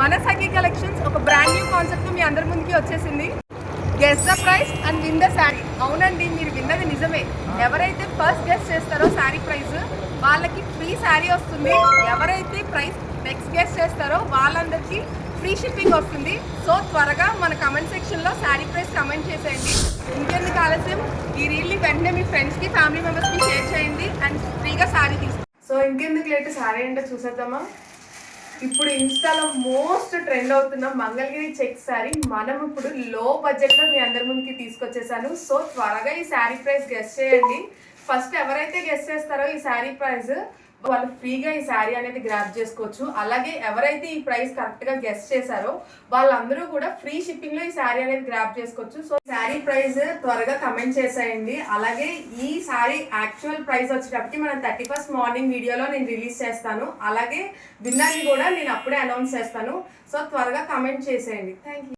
మన సఖీ కలెక్షన్స్ ఒక brand new concept మీ అందరి ముందుకి వచ్చేసింది. Guess the price and win the sari. అవునండి, మీరు విన్నది నిజమే. ఎవరైతే ఫస్ట్ గెస్ చేస్తారో శారీ ప్రైస్ వాళ్ళకి ఫ్రీ శారీ వస్తుంది. ఎవరైతే ప్రైస్ నెక్స్ట్ గెస్ చేస్తారో వాళ్ళందరికీ ఫ్రీ షిప్పింగ్ వస్తుంది. సో త్వరగా మన కమెంట్ సెక్షన్లో శారీ ప్రైస్ కమెంట్ చేసేయండి. ఇంకెందుకు ఆలస్యం, ఈ రీల్ని వెంటనే మీ ఫ్రెండ్స్కి ఫ్యామిలీ మెంబర్స్కి షేర్ చేయండి అండ్ ఫ్రీగా శారీ తీసుకోండి. సో ఇంకెందుకు లేట్, శారీ అంటే చూసేద్దామా. ఇప్పుడు ఇన్స్టాలో మోస్ట్ ట్రెండ్ అవుతున్న మంగళగిరి చెక్ శారీ మనం ఇప్పుడు లో బడ్జెట్లో మీ అందరి ముందుకి తీసుకొచ్చేసాను. సో త్వరగా ఈ శారీ ప్రైస్ గెస్ చేయండి. ఫస్ట్ ఎవరైతే గెస్ చేస్తారో ఈ శారీ ప్రైస్ వాళ్ళు ఫ్రీగా ఈ శారీ అనేది గ్రాప్ చేసుకోవచ్చు. అలాగే ఎవరైతే ఈ ప్రైస్ కరెక్ట్గా గెస్ చేశారో వాళ్ళందరూ కూడా ఫ్రీ షిప్పింగ్లో ఈ శారీ అనేది గ్రాప్ చేసుకోవచ్చు. సో శారీ ప్రైస్ త్వరగా కమెంట్ చేసేయండి. అలాగే ఈ శారీ యాక్చువల్ ప్రైస్ వచ్చేటప్పటికి మనం 31st మార్నింగ్ వీడియోలో నేను రిలీజ్ చేస్తాను. అలాగే విన్నర్ని కూడా నేను అప్పుడే అనౌన్స్ చేస్తాను. సో త్వరగా కమెంట్ చేసేయండి. Thank you.